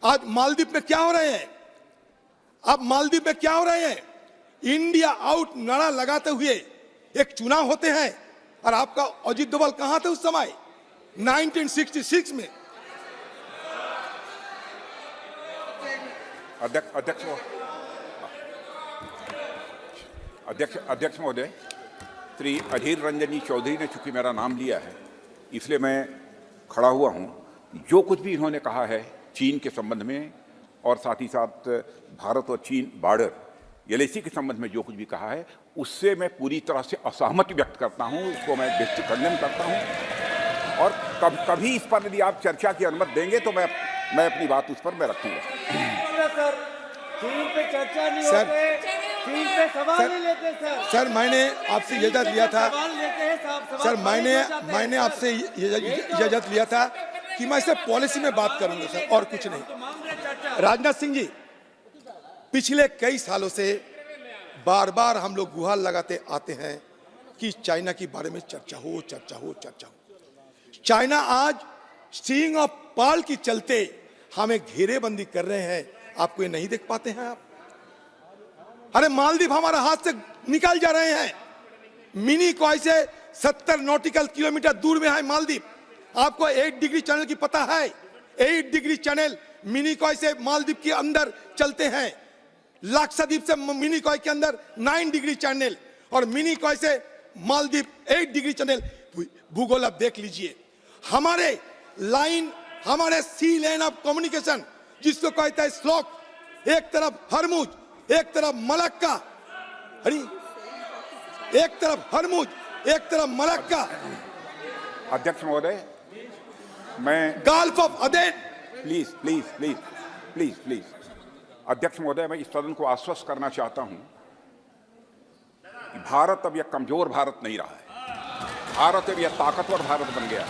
आज मालदीव में क्या हो रहे हैं? अब मालदीव में क्या हो रहे हैं? इंडिया आउट नारा लगाते हुए एक चुनाव होते हैं और आपका अजीत डोभाल कहां थे उस समय 1966 में? अध्यक्ष महोदय, श्री अधीर रंजन जी चौधरी ने चूंकि मेरा नाम लिया है इसलिए मैं खड़ा हुआ हूं। जो कुछ भी इन्होंने कहा है चीन के संबंध में और साथ ही साथ भारत और चीन बॉर्डर एलएसी के संबंध में जो कुछ भी कहा है उससे मैं पूरी तरह से असहमति व्यक्त करता हूं, उसको मैं कंडेम करता हूं। और कभी इस पर यदि आप चर्चा की अनुमति देंगे तो मैं अपनी बात उस पर मैं रखूंगा। चीन पे चर्चा नहीं होते, चीन पे सवाल नहीं लेते सर मैंने आपसे इजाजत लिया था सर, मैंने आपसे इजाजत लिया था कि मैं सिर्फ पॉलिसी में बात करूंगा सर, और कुछ नहीं। राजनाथ सिंह जी, पिछले कई सालों से बार बार हम लोग गुहार लगाते आते हैं कि चाइना के बारे में चर्चा हो। चाइना आज स्टिंग ऑफ पाल की चलते हमें घेरेबंदी कर रहे हैं। आपको ये नहीं देख पाते हैं आप? अरे मालदीव हमारा हाथ से निकल जा रहे हैं। मिनी कॉय से 70 नॉटिकल किलोमीटर दूर में है मालदीव। आपको 8 डिग्री चैनल की पता है? 8 डिग्री चैनल मिनी कॉय से मालदीव के अंदर चलते हैं। लक्षद्वीप से मिनी कॉय के अंदर 9 डिग्री चैनल और मिनी कॉय से मालदीव 8 डिग्री चैनल। भूगोल आप देख लीजिए। हमारे लाइन, हमारे सी लेन ऑफ कम्युनिकेशन जिसको कहता है स्लॉक, एक तरफ हरमुज, एक तरफ मलक्का, एक तरफ हरमुज, एक तरफ मलक्का। अध्यक्ष महोदय, मैं गल्फ ऑफ अदेन। प्लीज अध्यक्ष महोदय, मैं इस सदन को आश्वस्त करना चाहता हूं कि भारत अब यह कमजोर भारत नहीं रहा है। भारत अब यह ताकतवर भारत बन गया है।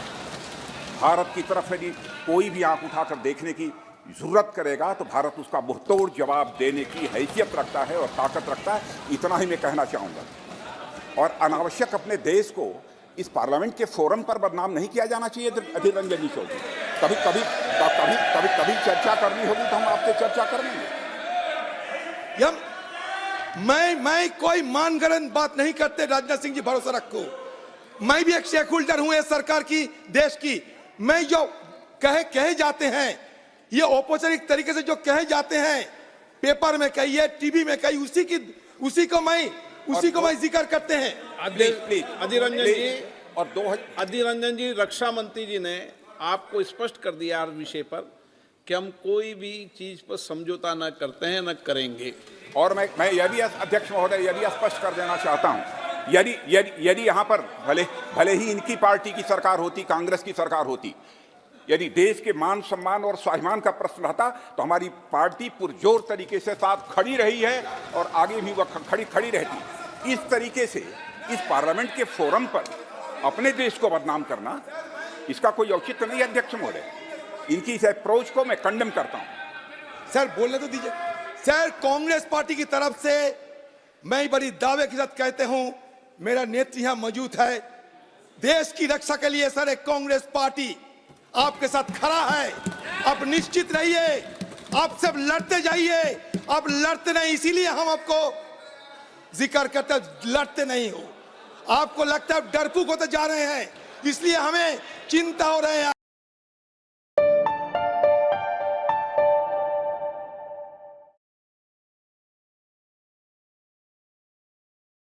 भारत की तरफ यदि कोई भी आंख उठाकर देखने की जरूरत करेगा तो भारत उसका मुंहतोड़ जवाब देने की हैसियत रखता है और ताकत रखता है। इतना ही मैं कहना चाहूंगा। और अनावश्यक अपने देश को इस पार्लियामेंट के फोरम पर बदनाम नहीं किया जाना चाहिए। अधीर रंजन जी चौधरी, कभी चर्चा करनी होगी तो हम आपसे चर्चा कर लेंगे। मैं कोई मानगढ़ंत बात नहीं करते। राजनाथ सिंह जी, भरोसा रखो। मैं भी एक शेयर होल्डर हूं इस सरकार की, देश की। मैं जो कहे जाते हैं, ये औपचारिक तरीके से जो कहे जाते हैं, पेपर में कहिए, टीवी में कहिए, उसी को मैं जिक्र करते हैं। अधीर रंजन जी, रक्षा मंत्री जी ने आपको स्पष्ट कर दिया इस विषय पर कि हम कोई भी चीज पर समझौता न करते हैं, न करेंगे। और मैं यह भी अध्यक्ष महोदय यह भी स्पष्ट कर देना चाहता हूं, यदि यहाँ पर भले ही इनकी पार्टी की सरकार होती, कांग्रेस की सरकार होती, यदि देश के मान सम्मान और स्वाभिमान का प्रश्न रहता तो हमारी पार्टी पुरजोर तरीके से साथ खड़ी रही है और आगे भी वह खड़ी रहती। इस तरीके से इस पार्लियामेंट के फोरम पर अपने देश को बदनाम करना, इसका कोई औचित्य नहीं है। अध्यक्ष महोदय, इनकी इस अप्रोच को मैं कंडेम करता हूं। सर बोलने तो दीजिए। सर, कांग्रेस पार्टी की तरफ से मैं बड़ी दावे के साथ कहते हूं, मेरा नेत्री यहां मौजूद है। देश की रक्षा के लिए सर एक कांग्रेस पार्टी आपके साथ खड़ा है। आप निश्चित रहिए, आप सब लड़ते जाइए। आप लड़ते नहीं, इसीलिए हम आपको जिक्र करते, लड़ते नहीं हो। आपको लगता है डरपोक होते जा रहे हैं, इसलिए हमें चिंता हो रहे हैं।